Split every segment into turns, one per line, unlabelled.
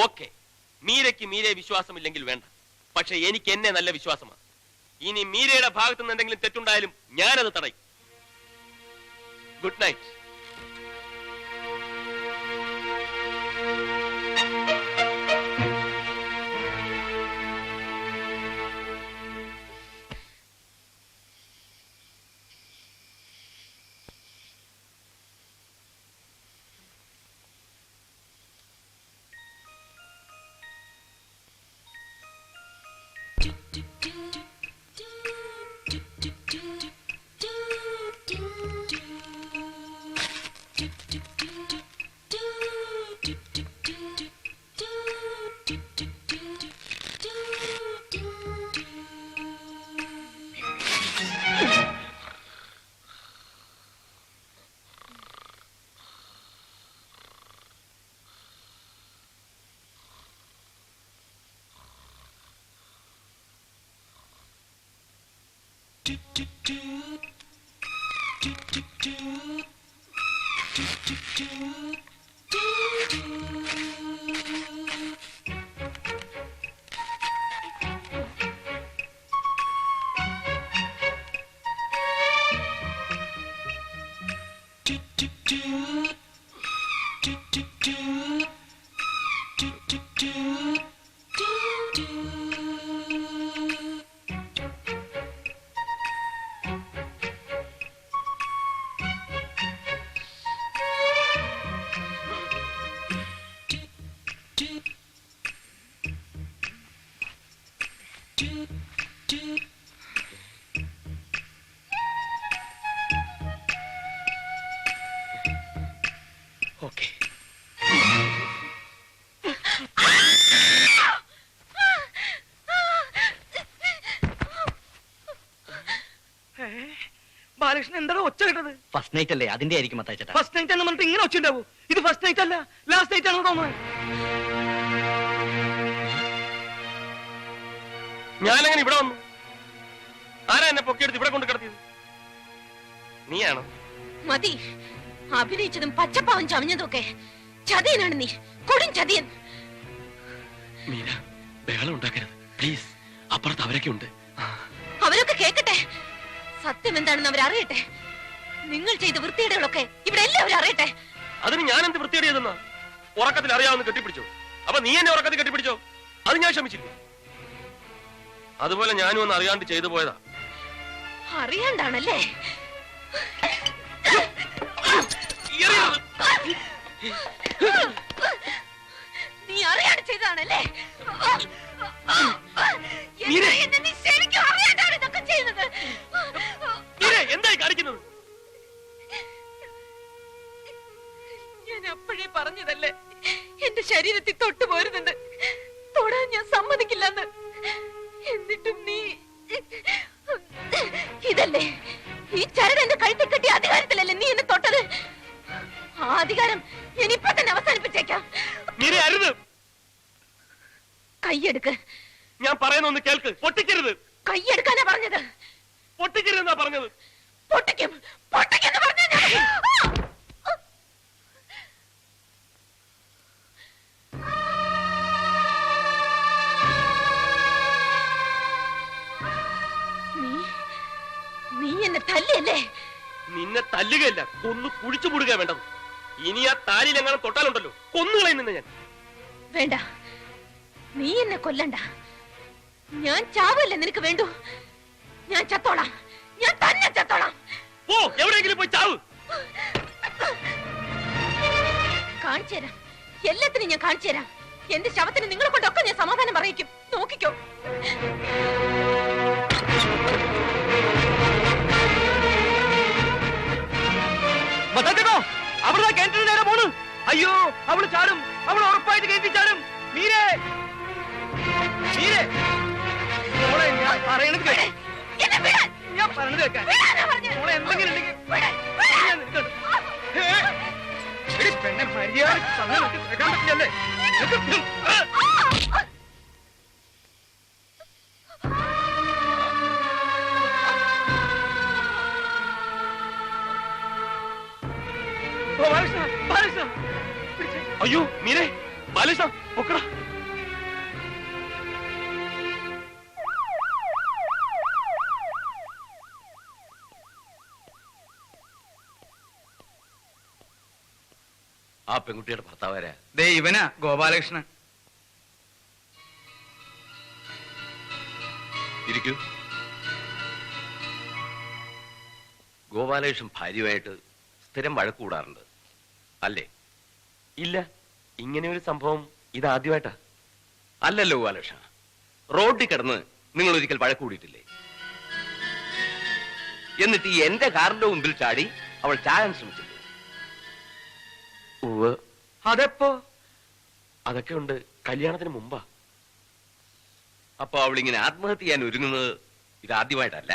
Okay, മീരയ്ക്ക് മീരയെ വിശ്വാസമില്ലെങ്കിൽ വേണ്ട. പക്ഷെ എനിക്ക് എന്നെ നല്ല വിശ്വാസമാണ്. ഇനി മീരയുടെ ഭാഗത്തു നിന്ന് എന്തെങ്കിലും തെറ്റുണ്ടായാലും ഞാനത് തടയും. Good night. ഓക്കെ,
ബാലകൃഷ്ണൻ എന്താണ് ഒച്ച കേട്ടത്?
ഫസ്റ്റ് നൈറ്റ് അല്ലേ, അതിന്റെ ആയിരിക്കും മത്തായിച്ചേട്ടാ.
ഫസ്റ്റ് നൈറ്റ് എന്ന് പറഞ്ഞിട്ട് ഇങ്ങനെ ഒച്ച ഉണ്ടാവൂ? ഇത് ഫസ്റ്റ് നൈറ്റ് അല്ല, ലാസ്റ്റ് നൈറ്റ് ആണെന്ന് തോന്നുന്നത്.
ഞാനങ്ങനെ ഇവിടെ വന്നു. ആരാ എന്നെ പൊക്കിയെടുത്ത് ഇവിടെ കൊണ്ട് കിടത്തിയത്? നീയാണോ?
മതി, അഭിനയിച്ചതും പച്ചപ്പാവൻ ചമഞ്ഞതും ഒക്കെ. ചതിയനാണ് നീ, കൊടും ചതിയൻ.
മീര, ബഹളം ഉണ്ടാക്കരുത് പ്ലീസ്. അപ്പുറത്ത് അവരൊക്കെ ഉണ്ട്.
അവരൊക്കെ കേക്കട്ടെ, സത്യം എന്താണെന്ന് അവരറിയട്ടെ. നിങ്ങൾ ചെയ്ത വൃത്തിയുടെകളൊക്കെ ഇവിടെ എല്ലാവരും അറിയട്ടെ.
അതിന് ഞാൻ എന്ത് വൃത്തിയേട് ചെയ്തെന്നാ? ഉറക്കത്തിൽ അറിയാവുന്ന കെട്ടിപ്പിടിച്ചോ? അപ്പൊ നീ എന്നെ ഉറക്കത്തിൽ കെട്ടിപ്പിടിച്ചോ? അത് ഞാൻ ക്ഷമിച്ചില്ല. അതുപോലെ ഞാനും ഒന്ന് അറിയാണ്ട് ചെയ്തു പോയതാ.
അറിയാണ്ടാണല്ലേ? നീ അറിയാണ്ട് ചെയ്തതാണല്ലേ? നീ ശരിക്കും അറിയാണ്ടാണ് ഇതൊക്കെ ചെയ്യുന്നത്.
എന്തായി കാണിക്കുന്നത്?
ഞാൻ അപ്പോഴേ പറഞ്ഞതല്ലേ എന്റെ ശരീരത്തിൽ തൊട്ടു പോരുന്നുണ്ട്, തൊടാൻ ഞാൻ സമ്മതിക്കില്ലെന്ന്. എന്നിട്ടും നീ ഇതല്ലേ, ഈ ചരട് എന്റെ കഴുത്തിൽ കെട്ടിയ അധികാരത്തിലല്ലേ നീ എന്നെ തൊട്ടത്? ആ അധികാരം ഞാൻ ഇപ്പൊ തന്നെ അവസാനിപ്പിച്ചേക്കാം. കൈയെടുക്ക്.
ഞാൻ പറയുന്ന ഒന്ന് കേൾക്ക്. പൊട്ടിക്കരുത്.
കൈയെടുക്കാനാ പറഞ്ഞത്.
പൊട്ടിക്കരുതെന്നാ പറഞ്ഞത്.
പൊട്ടിക്കും, പൊട്ടിക്കെന്ന് പറഞ്ഞ നീ എന്നെ തല്ലിയല്ലേ?
നിന്നെ തല്ലുകയല്ല, കൊന്നു കുഴിച്ചു മൂടുക വേണ്ടത്. ഇനി ആ താലിയിൽ എങ്ങനെ തൊട്ടാലുണ്ടല്ലോ കൊന്നുകളയും നിന്നെ ഞാൻ.
വേണ്ട, നീ എന്നെ കൊല്ലണ്ട. ഞാൻ ചാവല്ലേ നിനക്ക് വേണ്ടു? ഞാൻ ചത്തോളാം, ഞാൻ തന്നെ ചത്തോളാം.
പോ, എവിടെയെങ്കിലും പോയി ചാവ്.
കാണിച്ചു തരാം, എല്ലാത്തിനും ഞാൻ കാണിച്ചു തരാം. എന്റെ ശവത്തിന് നിങ്ങളെ കൊണ്ടൊക്കെ ഞാൻ സമാധാനം പറയിക്കും. നോക്കിക്കോ.
അവിടെ കിണറ്റിന് നേരെ പോണു. അയ്യോ, അവള് ചാടും, അവൾ ഉറപ്പായിട്ട് കയറ്റി ചാടും. മീരേ, മീരേ, ഞാൻ പറയണത് കേട്ടെ. ഞാൻ പറഞ്ഞത് കേൾക്കാൻ മോളെ എന്തെങ്കിലും ഉണ്ടെങ്കിൽ പെണ്ണെ മര്യാദ കേൾക്കാൻ പറ്റില്ലല്ലേ?
അയ്യോ മീരേ, ബാലകൃഷ്ണ പൊക്കടാ. ആ പെൺകുട്ടിയുടെ ഭർത്താവാരാ?
ദേ ഇവനാ ഗോപാലകൃഷ്ണൻ.
ഇരിക്കൂ. ഗോപാലകൃഷ്ണൻ ഭാര്യയുമായിട്ട് സ്ഥിരം വഴക്കൂടാറുണ്ട് അല്ലേ? ഇല്ല, ഇങ്ങനെ ഒരു സംഭവം ഇതാദ്യമായിട്ടാ. അല്ലല്ലോ ഗോപാലകൃഷ്ണ, റോഡിൽ കിടന്ന് നിങ്ങൾ ഒരിക്കൽ വഴക്കൂടിയിട്ടില്ലേ? എന്നിട്ട് ഈ എന്റെ കാറിന്റെ മുമ്പിൽ ചാടി അവൾ ചാകാൻ ശ്രമിച്ചില്ലേ?
അതെപ്പോ?
അതൊക്കെ ഉണ്ട്, കല്യാണത്തിന് മുമ്പാ. അപ്പൊ അവൾ ഇങ്ങനെ ആത്മഹത്യ ചെയ്യാൻ ഒരുങ്ങുന്നത് ഇതാദ്യമായിട്ടല്ല.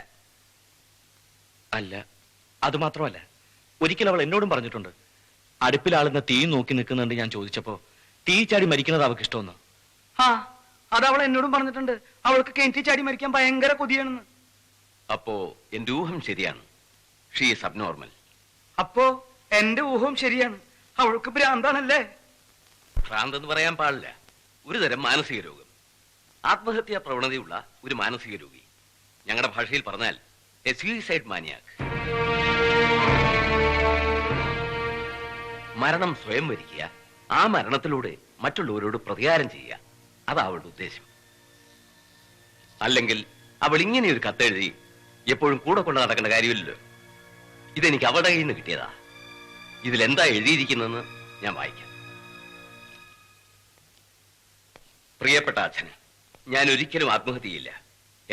അല്ല, അത് മാത്രമല്ല, ഒരിക്കൽ അവൾ എന്നോടും പറഞ്ഞിട്ടുണ്ട്, അടുപ്പിലാളുന്ന തീ നോക്കി നിൽക്കുന്നുണ്ട്. ഞാൻ ചോദിച്ചപ്പോ തീ ചാടി മരിക്കുന്നത് അവൾക്ക് ഇഷ്ടമെന്ന്.
ആ, അത് അവൾ എന്നോടും പറഞ്ഞിട്ടുണ്ട്. അവൾക്ക് കിണറ്റി ചാടി മരിക്കാൻ ഭയങ്കര കൊതിയാണെന്ന്.
അപ്പോ എന്റെ ഊഹം ശരിയാണ്, ഷീ ഈസ് അബ്നോർമൽ.
അപ്പോ എന്റെ ഊഹവും ശരിയാണ്, അവൾക്ക് ഭ്രാന്താണല്ലേ?
ഭ്രാന്തെന്ന് പറയാൻ പാടില്ല, ഒരു തരം മാനസിക രോഗം, ആത്മഹത്യാ പ്രവണതയുള്ള ഒരു മാനസിക രോഗി. ഞങ്ങളുടെ ഭാഷയിൽ പറഞ്ഞാൽ എ സൂയിസൈഡ് മാനിയാക്ക്. മരണം സ്വയം വരിക്കുക, ആ മരണത്തിലൂടെ മറ്റുള്ളവരോട് പ്രതികാരം ചെയ്യുക, അതാ അവളുടെ ഉദ്ദേശം. അല്ലെങ്കിൽ അവൾ ഇങ്ങനെ ഒരു കത്തെഴുതി എപ്പോഴും കൂടെ കൊണ്ട് നടക്കേണ്ട കാര്യമില്ലല്ലോ. ഇതെനിക്ക് അവളുടെ കയ്യിൽ നിന്ന് കിട്ടിയതാ. ഇതിലെന്താ എഴുതിയിരിക്കുന്നതെന്ന് ഞാൻ വായിക്കാം. പ്രിയപ്പെട്ട അച്ഛന്, ഞാൻ ഒരിക്കലും ആത്മഹത്യ ചെയ്യില്ല.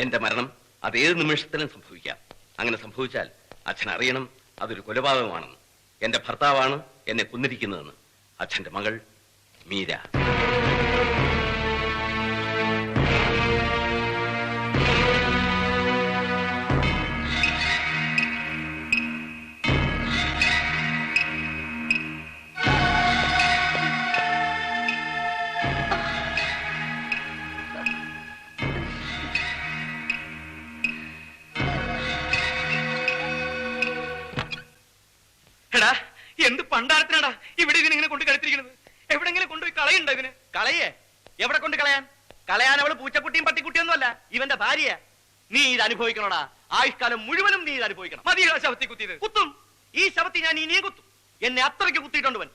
എന്റെ മരണം അതേത് നിമിഷത്തിലും സംഭവിക്കാം. അങ്ങനെ സംഭവിച്ചാൽ അച്ഛൻ അറിയണം അതൊരു കൊലപാതകമാണെന്ന്. എന്റെ ഭർത്താവാണ് എന്നെ കൊന്നിരിക്കുന്നതെന്ന്. അച്ഛന്റെ മകൾ മീര.
എടാ, എന്ത് പണ്ടാരത്തിനാടാ ഇവിടെ ഇങ്ങനെ കൊണ്ട് കിടത്തിരിക്കുന്നത്? എവിടെങ്കിലും കൊണ്ടുപോയി കളയുണ്ടോ ഇതിന്?
കളയേ? എവിടെ കൊണ്ട് കളയാൻ? കളയാൻ അവള് പൂച്ചക്കുട്ടിയും പട്ടിക്കുട്ടിയൊന്നും അല്ല, ഇവന്റെ ഭാര്യ. നീ ഇത് അനുഭവിക്കണോടാ, ആയുഷ്കാലം മുഴുവനും നീ ഇത് അനുഭവിക്കണം.
മതിയോ ശവത്തി കുത്തിയത്?
കുത്തും, ഈ ശവത്തി ഞാൻ ഇനിയും കുത്തും. എന്നെ അത്രയ്ക്ക് കുത്തിയിട്ടുണ്ടവൻ.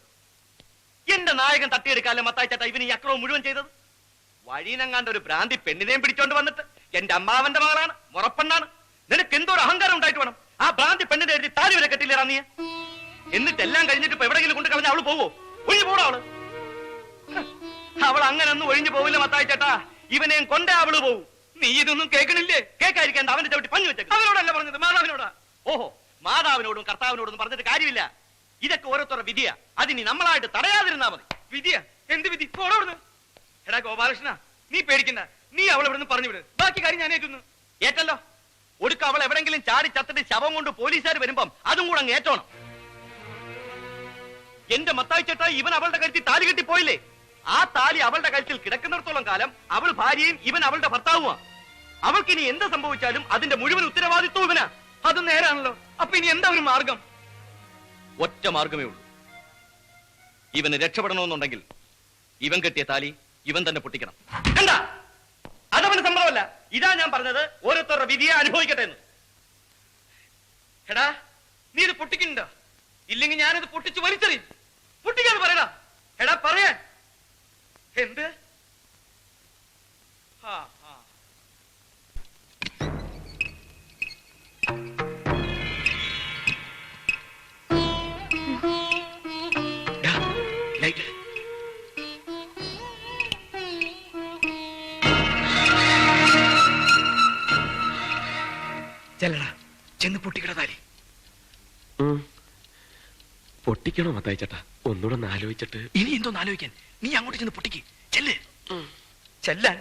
എന്റെ നായകൻ തട്ടിയെടുക്കാല്ലേ മത്തായിച്ചേട്ടാ ഇവന് ഈ അക്രമം മുഴുവൻ ചെയ്തത്. വഴിനെങ്ങാണ്ട് ഒരു ഭ്രാന്തി പെണ്ണിനെയും പിടിച്ചോണ്ട് വന്നിട്ട് എന്റെ അമ്മാവന്റെ മകളാണ്, മുറപ്പെണ്ണാണ്, നിനക്ക് എന്തോ ഒരു അഹങ്കാരം ഉണ്ടായിട്ട് വേണം ആ ഭ്രാന്തി പെണ്ണിന്റെ എഴുതി താലി വരെ കെട്ടില്ലേറാ നീ. എന്നിട്ടെല്ലാം കഴിഞ്ഞിട്ട് ഇപ്പൊ എവിടെയെങ്കിലും കൊണ്ട് കളഞ്ഞ അവള് പോവോ? ഒഴിഞ്ഞു പോടാ അവള്. അവൾ അങ്ങനെ ഒന്നും ഒഴിഞ്ഞു പോവില്ല മത്തായിച്ചേട്ടാ, ഇവനെയും കൊണ്ടേ അവള് പോവും.
നീ ഇതൊന്നും കേൾക്കണില്ലേ?
കേൾക്കാതിരിക്കാൻ അവന്റെ ചവിട്ടി പഞ്ഞു വെച്ചേക്ക്.
അവനോടല്ല പറഞ്ഞത്, മാതാവിനോടാ.
ഓഹോ, മാതാവിനോടും കർത്താവിനോടും പറഞ്ഞിട്ട് കാര്യമില്ല. ഇതൊക്കെ ഓരോരുത്തരുടെ വിധിയാ, അതിനി നമ്മളായിട്ട് തടയാതിരുന്നാ മതി.
വിധിയാ? എന്ത് വിധി? പോടോടുന്നു. എടാ ഗോപാലകൃഷ്ണ, നീ പേടിക്കണ്ട, നീ അവളെ ഇവിടെ നിന്ന് പറഞ്ഞു വിട്. ബാക്കി കാര്യം ഞാൻ ഏറ്റുന്നു.
ഏറ്റല്ലോ, ഒടുക്ക അവൾ എവിടെങ്കിലും ചാടി ചത്തിട്ട് ശവം കൊണ്ട് പോലീസുകാർ വരുമ്പം അതും കൂടെ അങ്ങ് ഏറ്റോണം. എന്റെ മത്തായിച്ചേട്ടാ, ഇവൻ അവളുടെ കഴുത്തിൽ താലി കെട്ടി പോയില്ലേ? ആ താലി അവളുടെ കഴുത്തിൽ കിടക്കുന്നിടത്തോളം കാലം അവൾ ഭാര്യയും ഇവൻ അവളുടെ ഭർത്താവുമാ. അവൾക്കിനി എന്ത് സംഭവിച്ചാലും അതിന്റെ മുഴുവൻ ഉത്തരവാദിത്വം ഇവനാ.
അത് നേരാണല്ലോ. അപ്പൊ ഇനി എന്താ ഒരു മാർഗം?
ഒറ്റ മാർഗമേ ഉള്ളൂ. ഇവന് രക്ഷപ്പെടണമെന്നുണ്ടെങ്കിൽ ഇവൻ കെട്ടിയ താലി ഇവൻ തന്നെ പൊട്ടിക്കണം. കണ്ട, അതവന് സമ്മതമല്ല. ഇതാ ഞാൻ പറഞ്ഞത്, ഓരോരുത്തരുടെ വിധിയെ അനുഭവിക്കട്ടെ എന്ന്.
എടാ, നീ ഇത് പൊട്ടിക്കണ്ട. ഇല്ലെങ്കിൽ ഞാനിത് പൊട്ടിച്ച് വലിച്ചെറിയും. പൊട്ടിക്കാന്ന് പറയടാ. എടാ പറയാൻ. എന്ത്? ആ ആ
ലൈറ്റ്.
ചെല്ലടാ, ചെന്ന് പൊട്ടിക്കട താലി.
പൊട്ടിക്കണോ മത്തായിച്ചേട്ടാ? ഒന്നുകൂടെ ഒന്ന് ആലോചിച്ചിട്ട്.
ഇനി എന്തോന്ന് ആലോചിക്കാൻ? നീ അങ്ങോട്ട് ചെന്ന് പൊട്ടിക്ക്. ചെല്ല്. ചെല്ലാൻ